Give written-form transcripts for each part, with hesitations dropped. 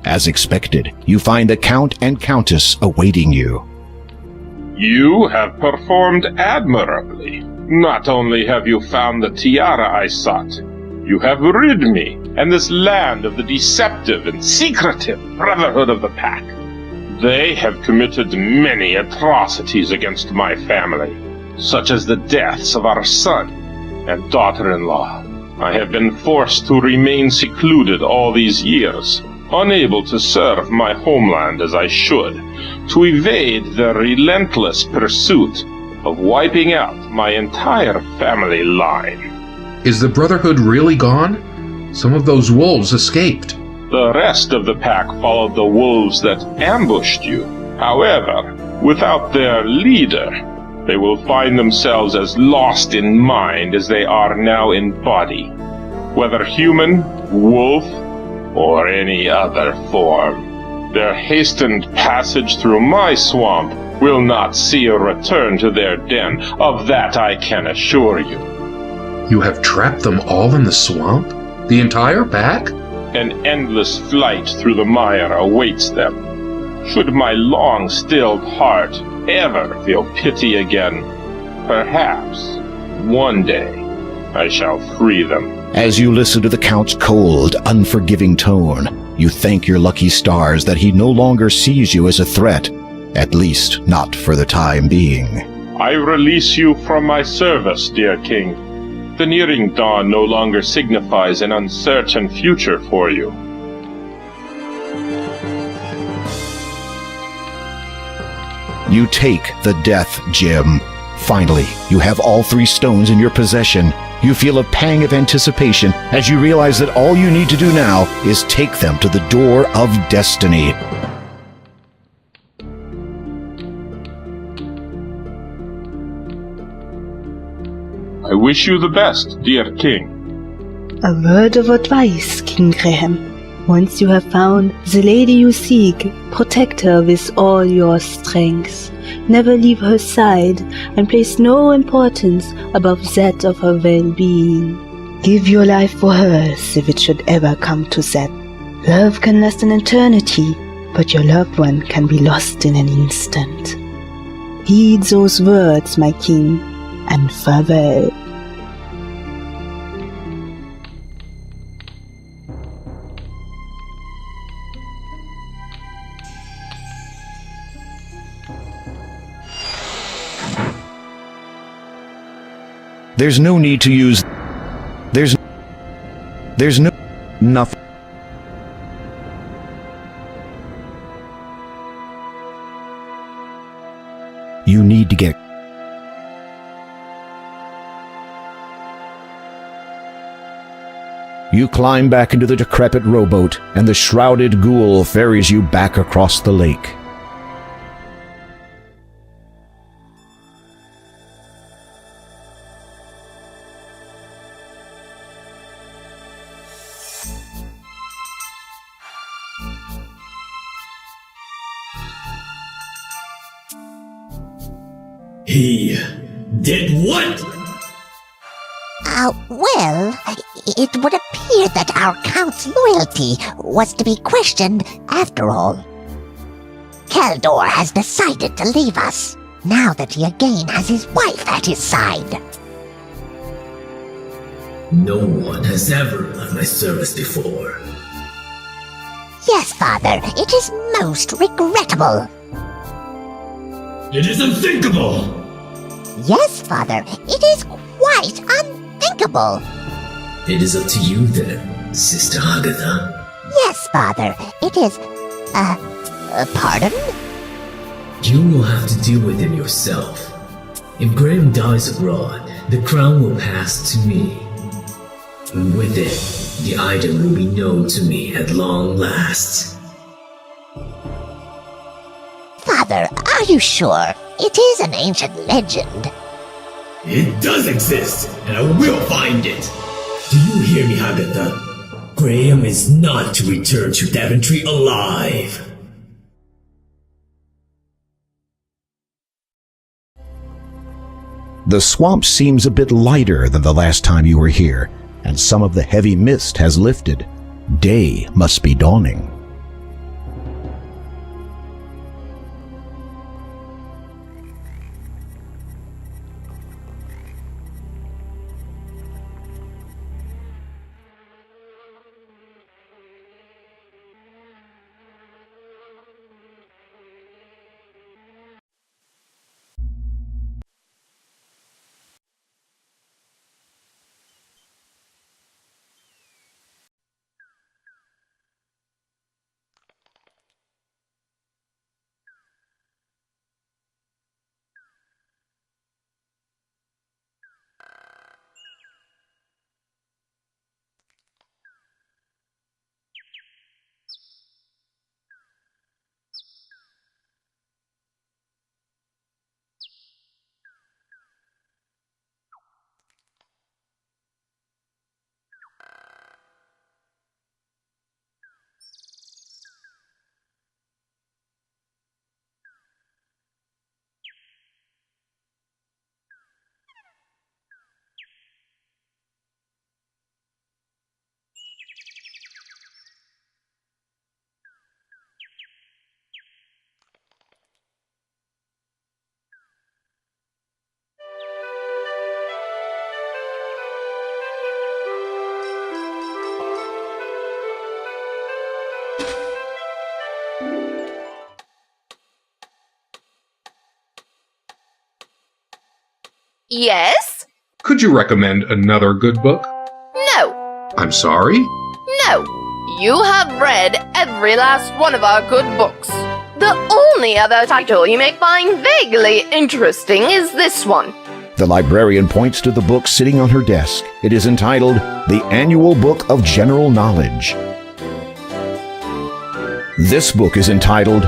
As expected, you find the Count and Countess awaiting you. You have performed admirably. Not only have you found the tiara I sought, you have rid me and this land of the deceptive and secretive Brotherhood of the Pack. They have committed many atrocities against my family, such as the deaths of our son and daughter-in-law. I have been forced to remain secluded all these years, unable to serve my homeland as I should, to evade the relentless pursuit of wiping out my entire family line. Is the Brotherhood really gone? Some of those wolves escaped. The rest of the pack followed the wolves that ambushed you. However, without their leader, they will find themselves as lost in mind as they are now in body, whether human, wolf, or any other form. Their hastened passage through my swamp will not see a return to their den, of that I can assure you. You have trapped them all in the swamp? The entire pack? An endless flight through the mire awaits them. Should my long-stilled heart ever feel pity again, perhaps one day I shall free them. As you listen to the Count's cold, unforgiving tone, you thank your lucky stars that he no longer sees you as a threat, at least not for the time being. I release you from my service, dear King. The nearing dawn no longer signifies an uncertain future for you. You take the death gem. Finally, you have all 3 stones in your possession. You feel a pang of anticipation as you realize that all you need to do now is take them to the door of destiny. I wish you the best, dear King. A word of advice, King Graham. Once you have found the lady you seek, protect her with all your strength. Never leave her side, and place no importance above that of her well-being. Give your life for hers if it should ever come to that. Love can last an eternity, but your loved one can be lost in an instant. Heed those words, my king, and farewell. There's no need to use... There's no... Nothing. You need to get... You climb back into the decrepit rowboat, and the shrouded ghoul ferries you back across the lake. He did what? Well, it would appear that our Count's loyalty was to be questioned after all. Kaldor has decided to leave us, now that he again has his wife at his side. No one has ever left my service before. Yes, Father, it is most regrettable. It is unthinkable! Yes, Father, it is quite unthinkable. It is up to you then, Sister Agatha. Yes, Father, it is... pardon? You will have to deal with him yourself. If Graham dies abroad, the crown will pass to me. And with it, the item will be known to me at long last. Father, are you sure? It is an ancient legend. It does exist, and I will find it. Do you hear me, Agatha? Graham is not to return to Daventry alive. The swamp seems a bit lighter than the last time you were here, and some of the heavy mist has lifted. Day must be dawning. Yes? Could you recommend another good book? No. I'm sorry? No. You have read every last one of our good books. The only other title you may find vaguely interesting is this one. The librarian points to the book sitting on her desk. It is entitled The Annual Book of General Knowledge. This book is entitled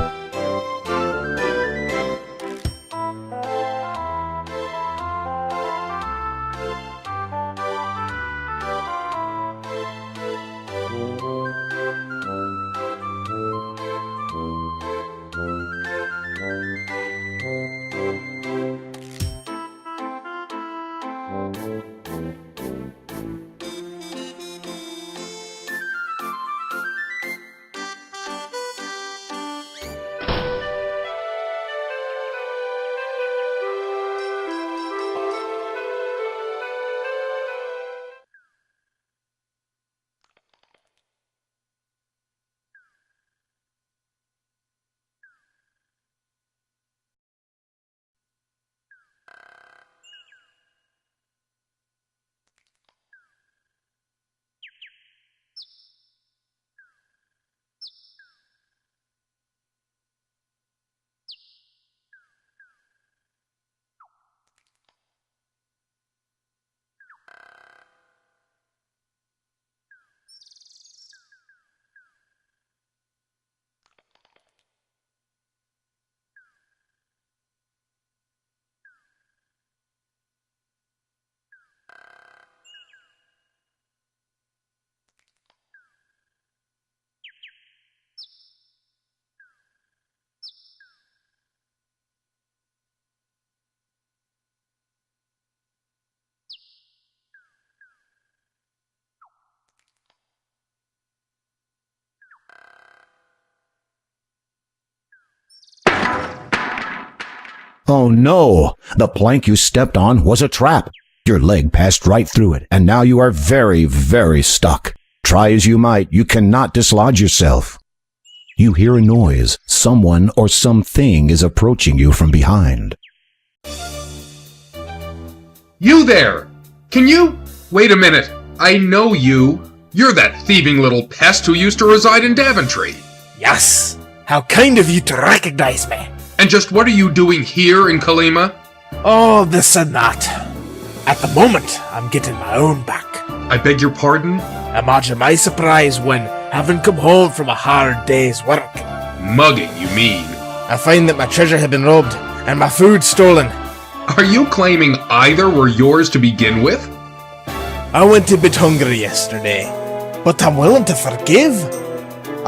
Oh no! The plank you stepped on was a trap. Your leg passed right through it, and now you are very, very stuck. Try as you might, you cannot dislodge yourself. You hear a noise. Someone or something is approaching you from behind. You there! Can you? Wait a minute. I know you. You're that thieving little pest who used to reside in Daventry. Yes. How kind of you to recognize me. And just what are you doing here in Kalima? Oh, this and that. At the moment, I'm getting my own back. I beg your pardon? Imagine my surprise when, having come home from a hard day's work, Mugging, you mean? I find that my treasure had been robbed and my food stolen. Are you claiming either were yours to begin with? I went a bit hungry yesterday, but I'm willing to forgive.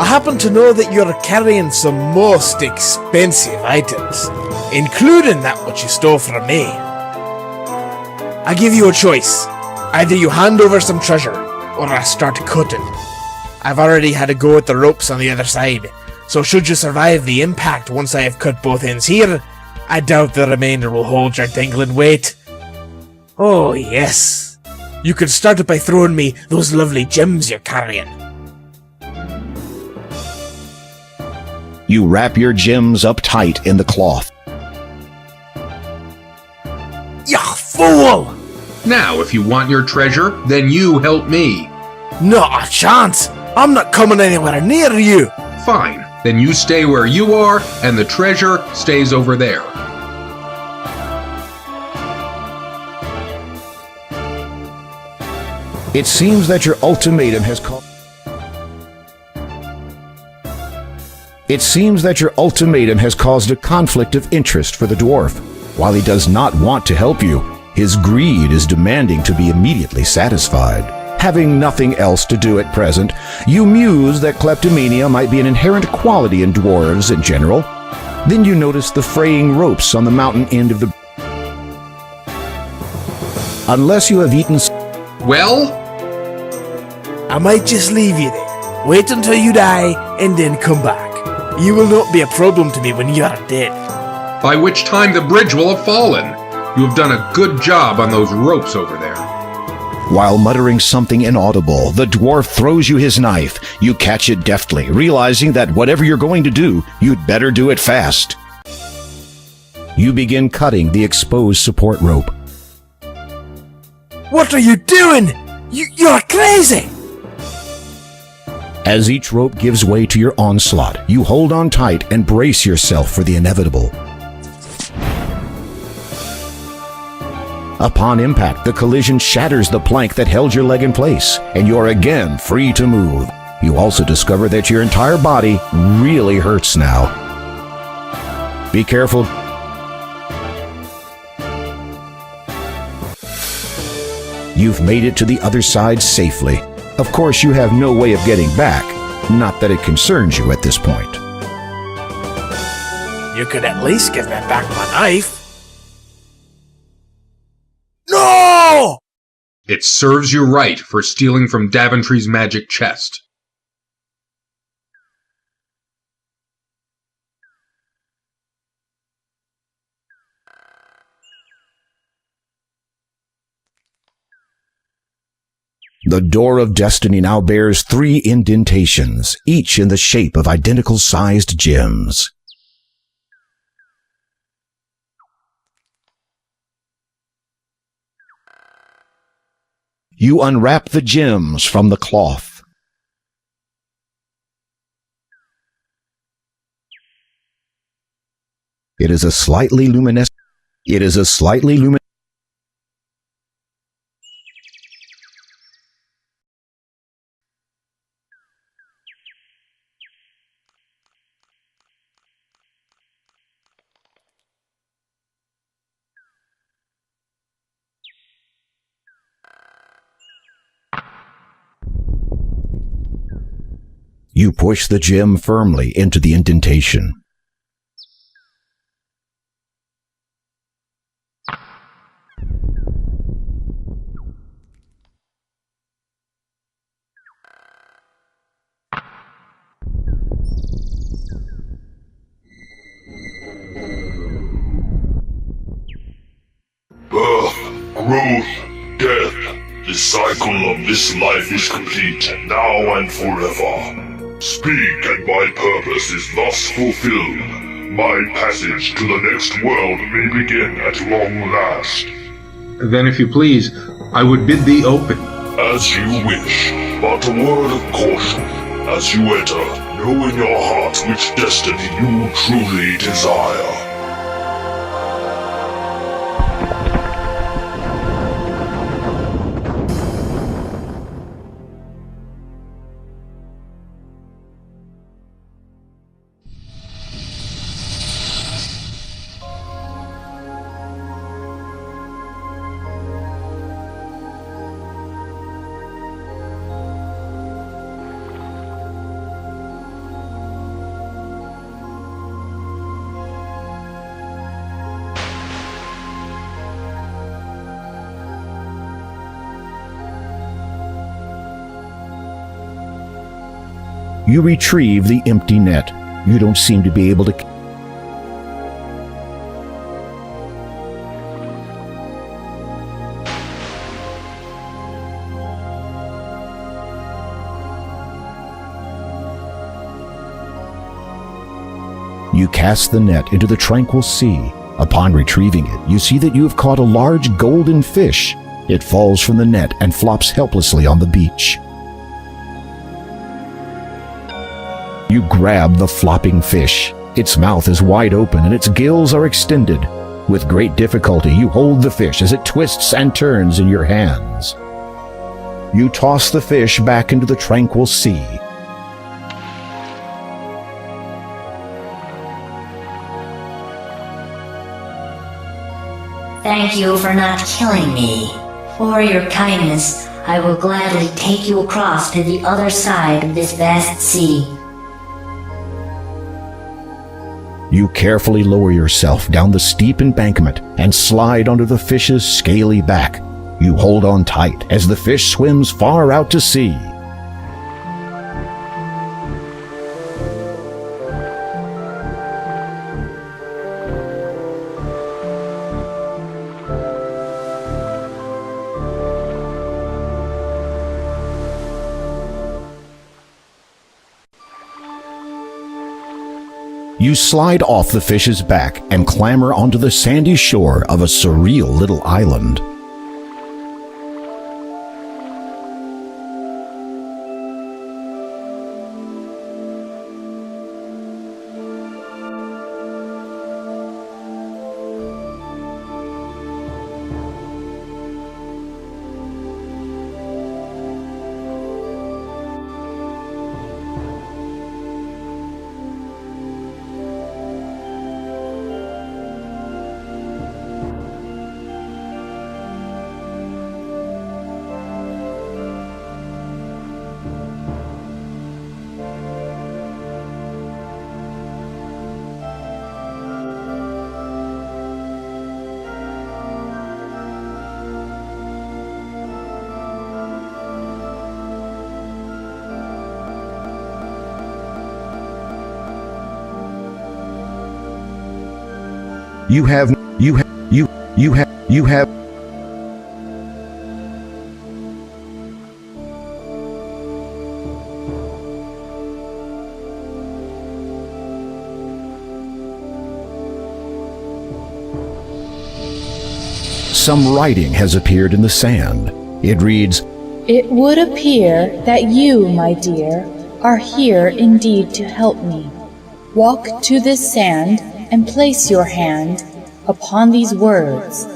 I happen to know that you're carrying some most expensive items, including that which you stole from me. I give you a choice. Either you hand over some treasure, or I start cutting. I've already had a go at the ropes on the other side, so should you survive the impact once I have cut both ends here, I doubt the remainder will hold your dangling weight. Oh yes, you could start it by throwing me those lovely gems you're carrying. You wrap your gems up tight in the cloth. You fool! Now, if you want your treasure, then you help me. Not a chance! I'm not coming anywhere near you! Fine, then you stay where you are, and the treasure stays over there. It seems that your ultimatum has caused a conflict of interest for the dwarf. While he does not want to help you, his greed is demanding to be immediately satisfied. Having nothing else to do at present, you muse that kleptomania might be an inherent quality in dwarves in general. Then you notice the fraying ropes on the mountain end of the... Unless you have eaten... Well? I might just leave you there. Wait until you die, and then come back. You will not be a problem to me when you are dead. By which time the bridge will have fallen. You have done a good job on those ropes over there. While muttering something inaudible, the dwarf throws you his knife. You catch it deftly, realizing that whatever you're going to do, you'd better do it fast. You begin cutting the exposed support rope. What are you doing? You're crazy! As each rope gives way to your onslaught, you hold on tight and brace yourself for the inevitable. Upon impact, the collision shatters the plank that held your leg in place, and you're again free to move. You also discover that your entire body really hurts now. Be careful. You've made it to the other side safely. Of course, you have no way of getting back. Not that it concerns you at this point. You could at least give me back my knife. No! It serves you right for stealing from Daventry's magic chest. The door of destiny now bears 3 indentations, each in the shape of identical-sized gems. You unwrap the gems from the cloth. It is a slightly luminescent. You push the gem firmly into the indentation. Birth, growth, death. The cycle of this life is complete, now and forever. Speak, and my purpose is thus fulfilled. My passage to the next world may begin at long last. Then, if you please, I would bid thee open. As you wish, but a word of caution. As you enter, know in your heart which destiny you truly desire. You retrieve the empty net. You don't seem to be able to... You cast the net into the tranquil sea. Upon retrieving it, you see that you have caught a large golden fish. It falls from the net and flops helplessly on the beach. You grab the flopping fish. Its mouth is wide open and its gills are extended. With great difficulty, you hold the fish as it twists and turns in your hands. You toss the fish back into the tranquil sea. Thank you for not killing me. For your kindness, I will gladly take you across to the other side of this vast sea. You carefully lower yourself down the steep embankment and slide onto the fish's scaly back. You hold on tight as the fish swims far out to sea. You slide off the fish's back and clamber onto the sandy shore of a surreal little island. You have Some writing has appeared in the sand. It reads, It would appear that you, my dear, are here indeed to help me. Walk to this sand and place your hand upon these words,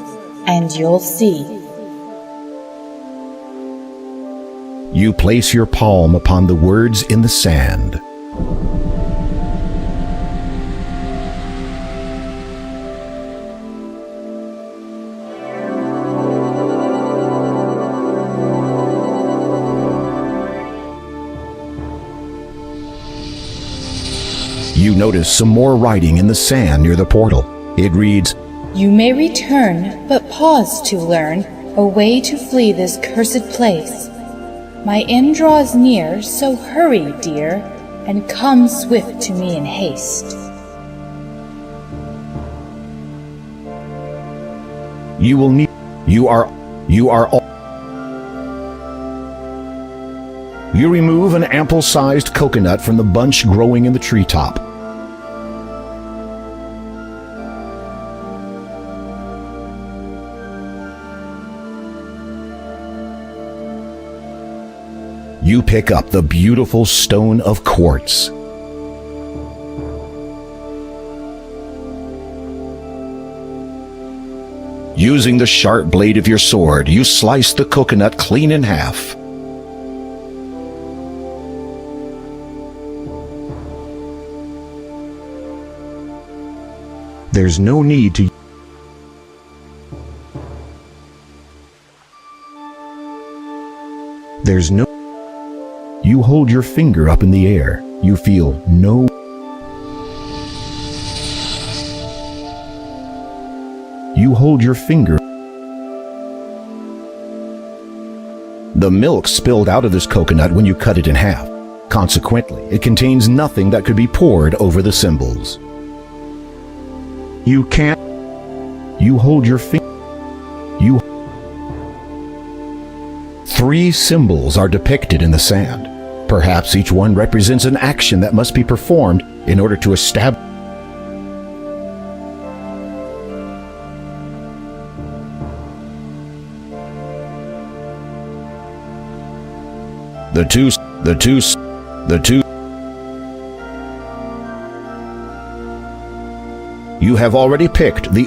and you'll see. You place your palm upon the words in the sand. You notice some more writing in the sand near the portal. It reads, You may return, but pause to learn a way to flee this cursed place. My end draws near, so hurry, dear, and come swift to me in haste. You will need. You remove an ample-sized coconut from the bunch growing in the treetop. You pick up the beautiful stone of quartz. Using the sharp blade of your sword, you slice the coconut clean in half. There's no need to You hold your finger up in the air. You feel no. You hold your finger. The milk spilled out of this coconut when you cut it in half. Consequently, it contains nothing that could be poured over the symbols. You can't. You hold your finger. You. 3 symbols are depicted in the sand. Perhaps each one represents an action that must be performed in order to establish. The two. You have already picked the.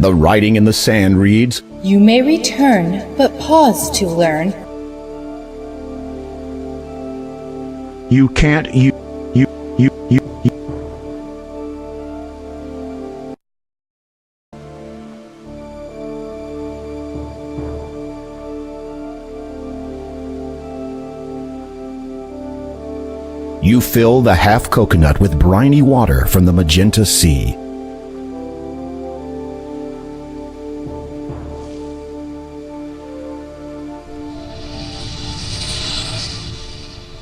The writing in the sand reads, You may return, but pause to learn. You can't. You fill the half coconut with briny water from the magenta sea.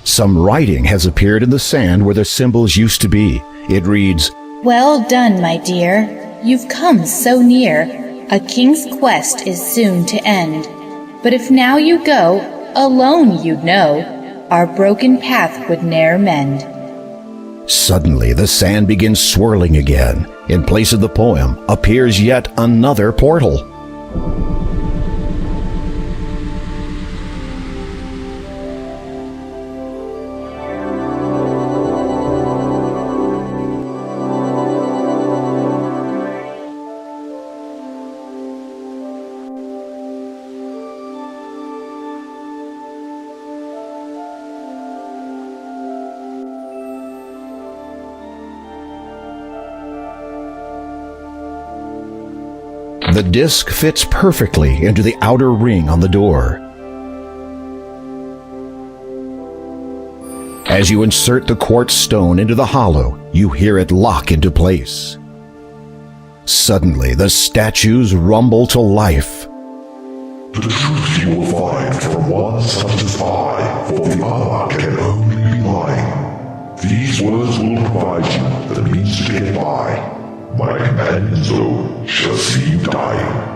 Some writing has appeared in the sand where the symbols used to be. It reads, Well done, my dear. You've come so near. A king's quest is soon to end. But if now you go, alone you'd know, our broken path would ne'er mend. Suddenly, the sand begins swirling again. In place of the poem appears yet another portal. The disc fits perfectly into the outer ring on the door. As you insert the quartz stone into the hollow, you hear it lock into place. Suddenly, the statues rumble to life. The truth you will find from one such as I, for the other can only be mine. These words will provide you the means to get by. My companions, though, shall see you dying.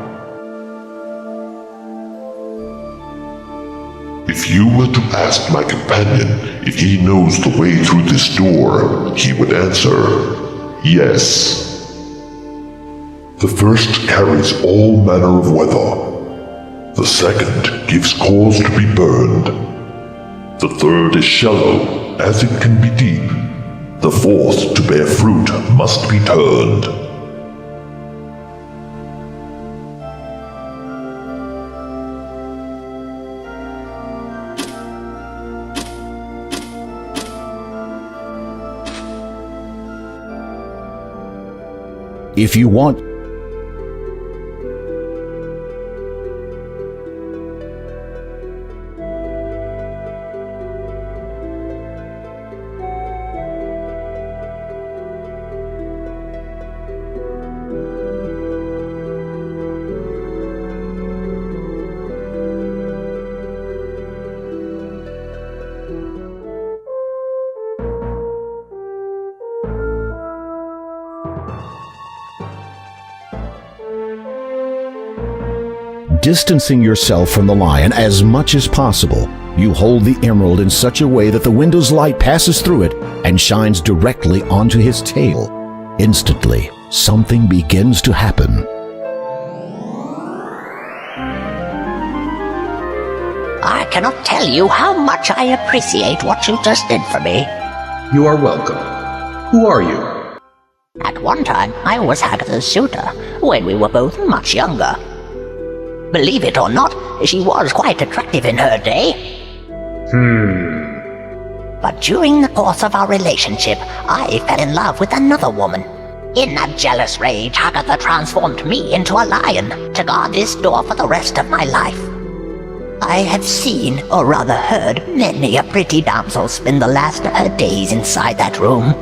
If you were to ask my companion if he knows the way through this door, he would answer, yes. The first carries all manner of weather. The second gives cause to be burned. The third is shallow, as it can be deep. The fourth, to bear fruit, must be turned. If you want distancing yourself from the lion as much as possible, you hold the emerald in such a way that the window's light passes through it and shines directly onto his tail. Instantly, something begins to happen. I cannot tell you how much I appreciate what you just did for me. You are welcome. Who are you? At one time, I was Agatha's suitor, when we were both much younger. Believe it or not, she was quite attractive in her day. But during the course of our relationship, I fell in love with another woman. In a jealous rage, Agatha transformed me into a lion to guard this door for the rest of my life. I have seen, or rather heard, many a pretty damsel spend the last of her days inside that room.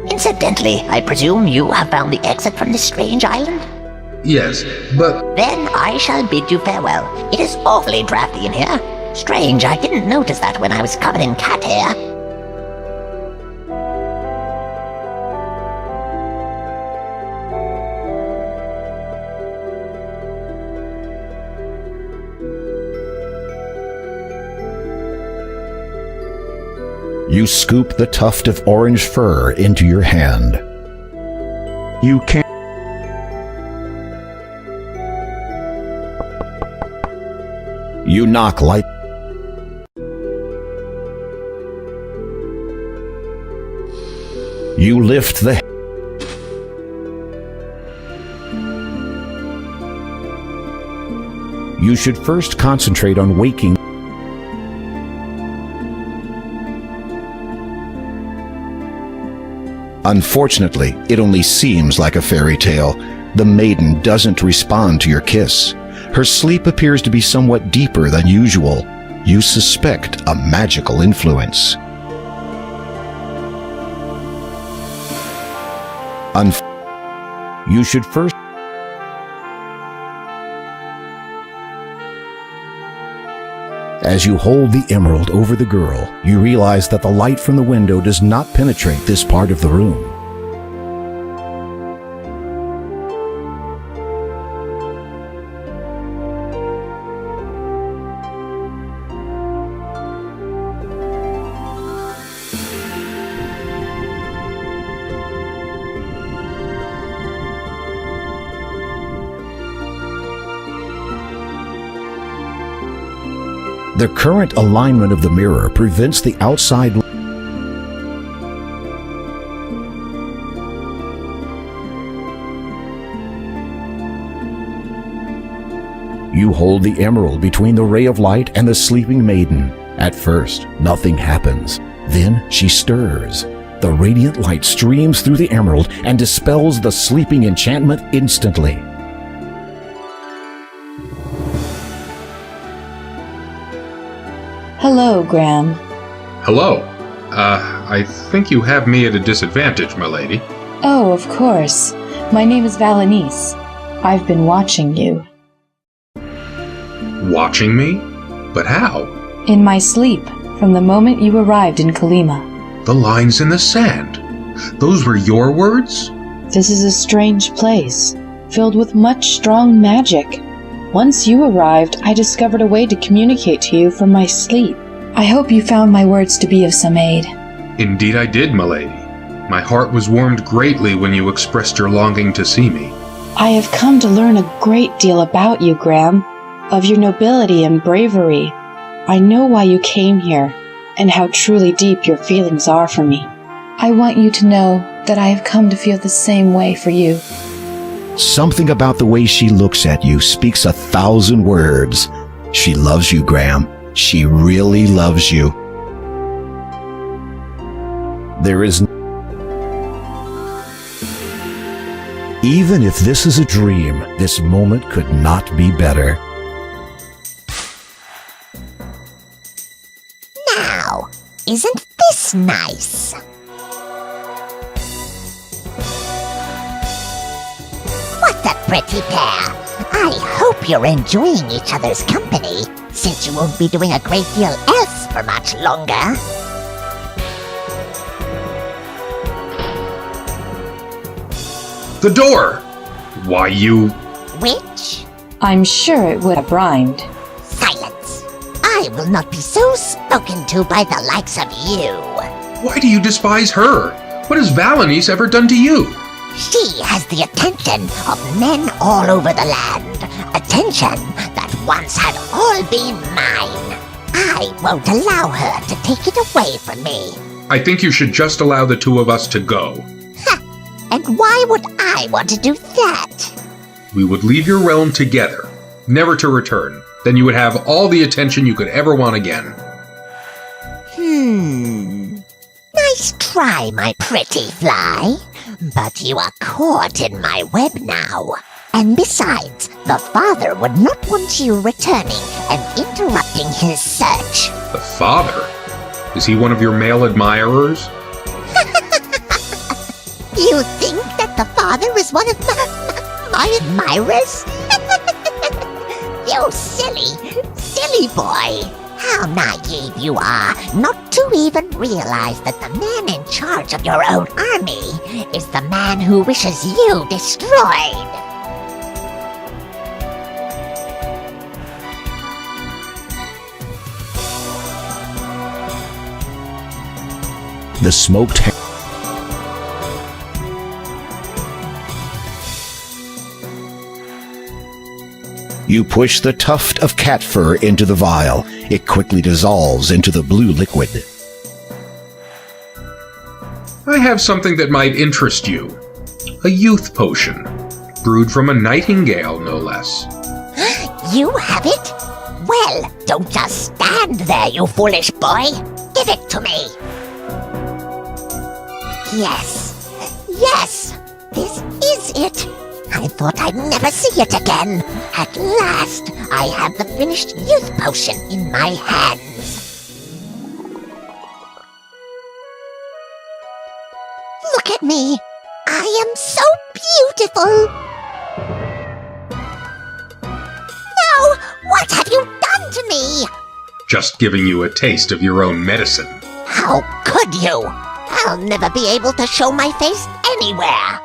Incidentally, I presume you have found the exit from this strange island? Yes, but... Then I shall bid you farewell. It is awfully drafty in here. Strange, I didn't notice that when I was covered in cat hair. You scoop the tuft of orange fur into your hand. You can't. You knock light. You lift the. You should first concentrate on waking. Unfortunately, it only seems like a fairy tale. The maiden doesn't respond to your kiss. Her sleep appears to be somewhat deeper than usual. You suspect a magical influence. You should first. As you hold the emerald over the girl, you realize that the light from the window does not penetrate this part of the room. The current alignment of the mirror prevents the outside. You hold the emerald between the ray of light and the sleeping maiden. At first, nothing happens. Then she stirs. The radiant light streams through the emerald and dispels the sleeping enchantment instantly. Hello, Graham. Hello. I think you have me at a disadvantage, my lady. Oh, of course. My name is Valenice. I've been watching you. Watching me? But how? In my sleep, from the moment you arrived in Kalima. The lines in the sand. Those were your words? This is a strange place, filled with much strong magic. Once you arrived, I discovered a way to communicate to you from my sleep. I hope you found my words to be of some aid. Indeed I did, my lady. My heart was warmed greatly when you expressed your longing to see me. I have come to learn a great deal about you, Graham, of your nobility and bravery. I know why you came here, and how truly deep your feelings are for me. I want you to know that I have come to feel the same way for you. Something about the way she looks at you speaks 1,000 words. She loves you, Graham. She really loves you. There is... Even if this is a dream, this moment could not be better. Now, isn't this nice? What a pretty pair. I hope you're enjoying each other's company, since you won't be doing a great deal else for much longer. The door! Why, you... Which? I'm sure it would have rhymed. Silence. I will not be so spoken to by the likes of you. Why do you despise her? What has Valenice ever done to you? She has the attention of men all over the land. Attention that once had all been mine. I won't allow her to take it away from me. I think you should just allow the two of us to go. And why would I want to do that? We would leave your realm together, never to return. Then you would have all the attention you could ever want again. Nice try, my pretty fly. But you are caught in my web now. And besides, the father would not want you returning and interrupting his search. The father? Is he one of your male admirers? You think that the father is one of my admirers? You silly boy. How naive you are not to even realize that the man in charge of your own army is the man who wishes you destroyed. The smoked You push the tuft of cat fur into the vial. It quickly dissolves into the blue liquid. I have something that might interest you. A youth potion. Brewed from a nightingale, no less. You have it? Well, don't just stand there, you foolish boy. Give it to me. Yes, this is it. I thought I'd never see it again. At last, I have the finished youth potion in my hands. Look at me. I am so beautiful. No, what have you done to me? Just giving you a taste of your own medicine. How could you? I'll never be able to show my face anywhere.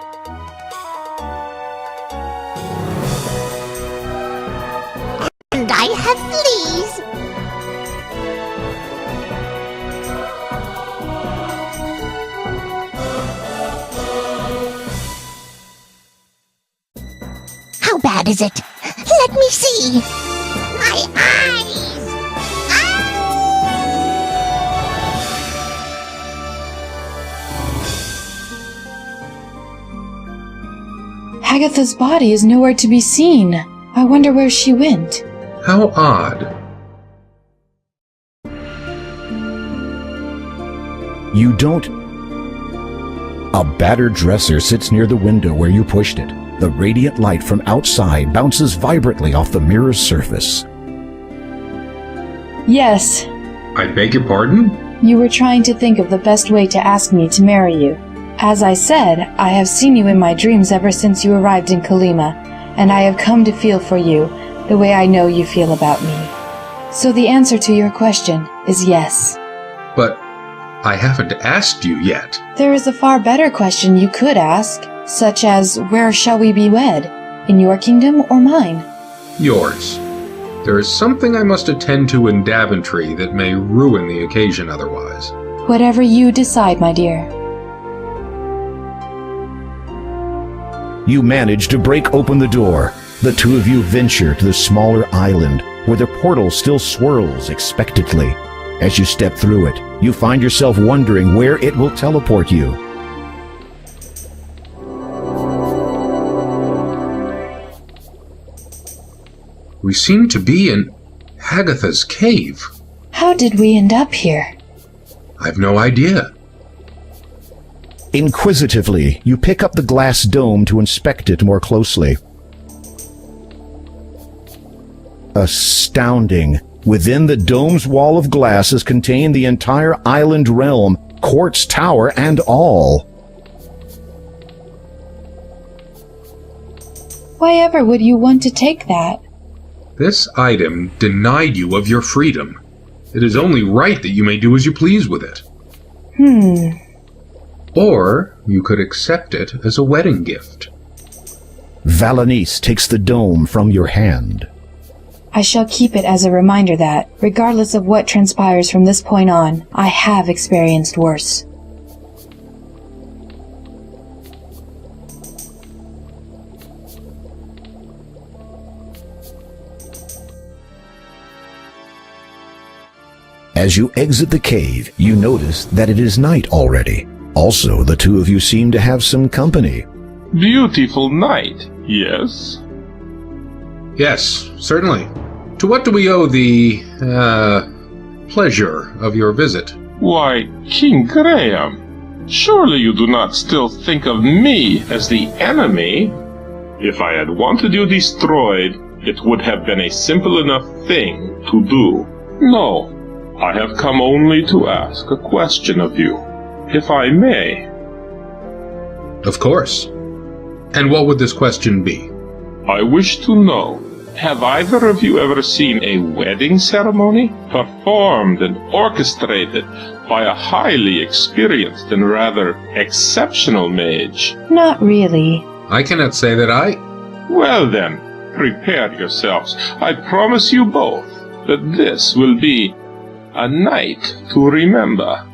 And I have fleas. How bad is it? Let me see. My eyes! Agatha's body is nowhere to be seen. I wonder where she went. How odd. You don't. A battered dresser sits near the window where you pushed it. The radiant light from outside bounces vibrantly off the mirror's surface. Yes, I beg your pardon? you were trying to think of the best way to ask me to marry you. As I said, I have seen you in my dreams ever since you arrived in Kalima, and I have come to feel for you the way I know you feel about me. So the answer to your question is yes. But I haven't asked you yet. There is a far better question you could ask, such as, where shall we be wed? In your kingdom or mine? Yours. There is something I must attend to in Daventry that may ruin the occasion otherwise. Whatever you decide, my dear. You manage to break open the door. The two of you venture to the smaller island, where the portal still swirls expectantly. As you step through it, you find yourself wondering where it will teleport you. We seem to be in Agatha's cave. How did we end up here? I've no idea. Inquisitively, you pick up the glass dome to inspect it more closely. Astounding. Within the dome's wall of glass is contained the entire island realm, quartz tower and all. Why ever would you want to take that? This item denied you of your freedom. It is only right that you may do as you please with it. Or you could accept it as a wedding gift. Valanice takes the dome from your hand. I shall keep it as a reminder that, regardless of what transpires from this point on, I have experienced worse. As you exit the cave, you notice that it is night already. Also, the two of you seem to have some company. Beautiful night, yes? Yes, certainly. To what do we owe the, pleasure of your visit? Why, King Graham, surely you do not still think of me as the enemy? If I had wanted you destroyed, it would have been a simple enough thing to do. No, I have come only to ask a question of you, if I may. Of course. And what would this question be? I wish to know, have either of you ever seen a wedding ceremony performed and orchestrated by a highly experienced and rather exceptional mage? Not really. I cannot say that I... Well then, prepare yourselves. I promise you both that this will be a night to remember.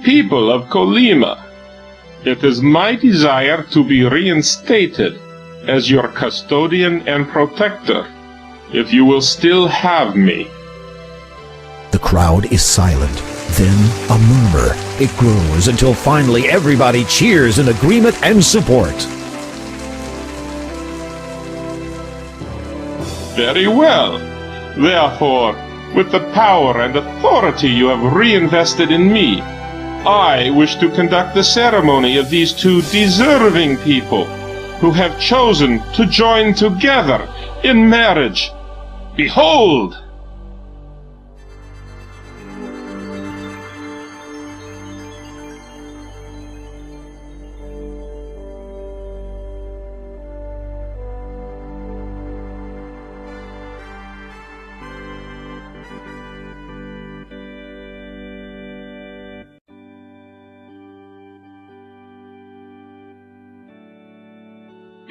People of Colima, it is my desire to be reinstated as your custodian and protector, if you will still have me. The crowd is silent. Then a murmur. It grows until finally everybody cheers in agreement and support. Very well. Therefore, with the power and authority you have reinvested in me, I wish to conduct the ceremony of these two deserving people who have chosen to join together in marriage. Behold!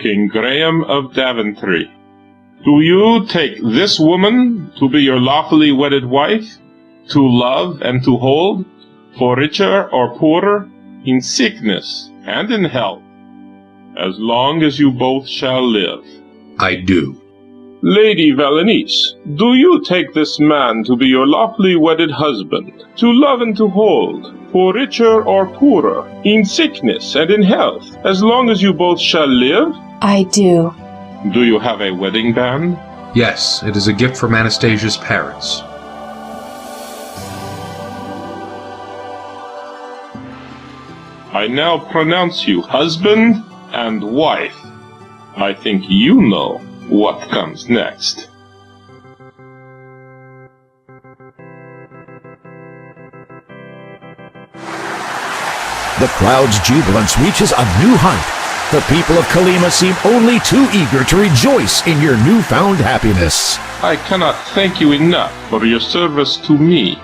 King Graham of Daventry, do you take this woman to be your lawfully wedded wife, to love and to hold, for richer or poorer, in sickness and in health, as long as you both shall live? I do. Lady Valenice, do you take this man to be your lawfully wedded husband, to love and to hold, for richer or poorer, in sickness and in health, as long as you both shall live? I do. Do you have a wedding band? Yes, it is a gift from Anastasia's parents. I now pronounce you husband and wife. I think you know what comes next. The crowd's jubilance reaches a new height. The people of Kalima seem only too eager to rejoice in your newfound happiness. I cannot thank you enough for your service to me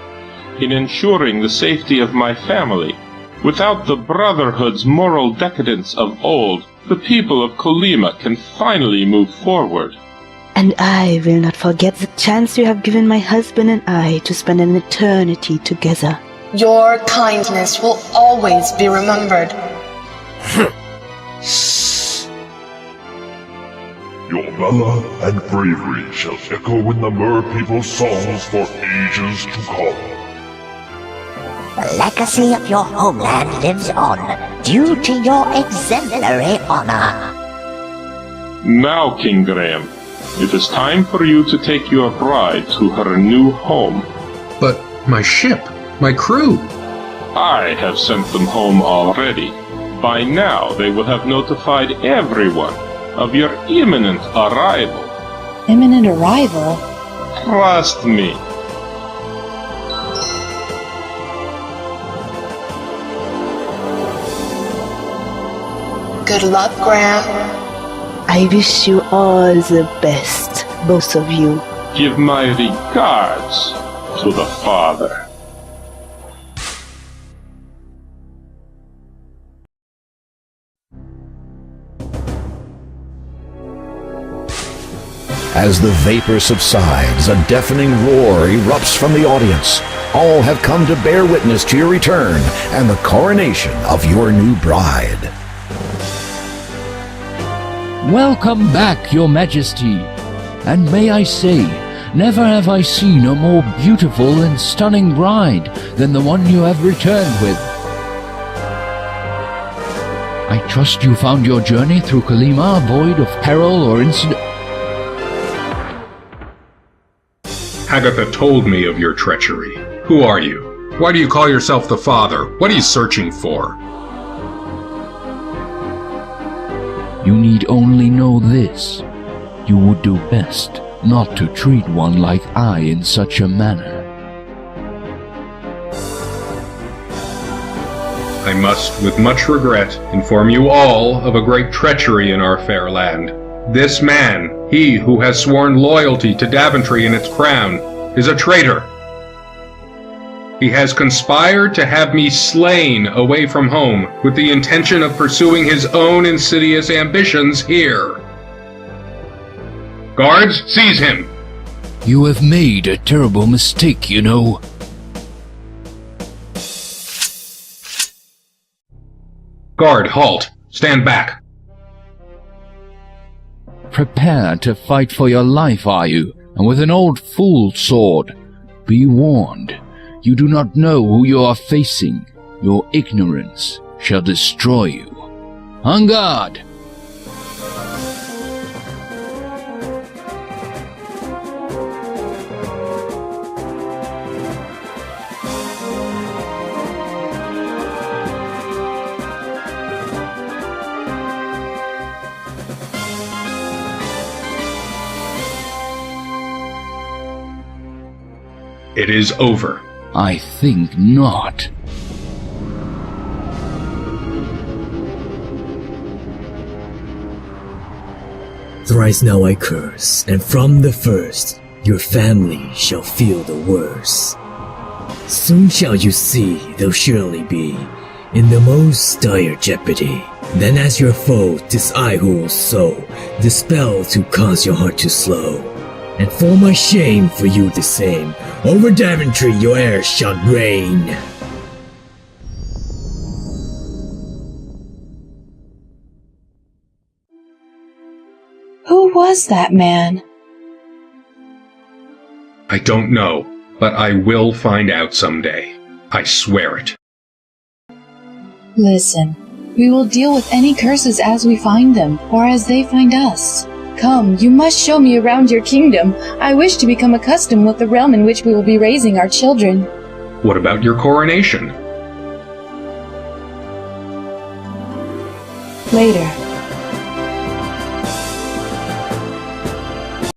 in ensuring the safety of my family. Without the Brotherhood's moral decadence of old, the people of Kalima can finally move forward. And I will not forget the chance you have given my husband and I to spend an eternity together. Your kindness will always be remembered. Your valor and bravery shall echo in the Mer people's songs for ages to come. The legacy of your homeland lives on, due to your exemplary honor. Now, King Graham, it is time for you to take your bride to her new home. But my ship, my crew. I have sent them home already. By now, they will have notified everyone of your imminent arrival. Imminent arrival? Trust me. Good luck, Graham. I wish you all the best, both of you. Give my regards to the father. As the vapor subsides, a deafening roar erupts from the audience. All have come to bear witness to your return and the coronation of your new bride. Welcome back, Your Majesty. And may I say, never have I seen a more beautiful and stunning bride than the one you have returned with. I trust you found your journey through Kalima void of peril or incident. Agatha told me of your treachery. Who are you? Why do you call yourself the father? What are you searching for? You need only know this. You would do best not to treat one like I in such a manner. I must, with much regret, inform you all of a great treachery in our fair land. This man, he who has sworn loyalty to Daventry and its crown, is a traitor. He has conspired to have me slain away from home with the intention of pursuing his own insidious ambitions here. Guards, seize him! You have made a terrible mistake, you know. Guard, halt! Stand back! Prepare to fight for your life, are you? And with an old fool's sword. Be warned, you do not know who you are facing. Your ignorance shall destroy you. On guard! It is over. I think not. Thrice now I curse, and from the first, your family shall feel the worst. Soon shall you see they'll surely be in the most dire jeopardy. Then as your foe, 'tis I who will sow the spell to cause your heart to slow. And for my shame, for you the same, over Daventry your heirs shall reign. Who was that man? I don't know, but I will find out someday. I swear it. Listen, we will deal with any curses as we find them, or as they find us. Come, you must show me around your kingdom. I wish to become accustomed with the realm in which we will be raising our children. What about your coronation? Later.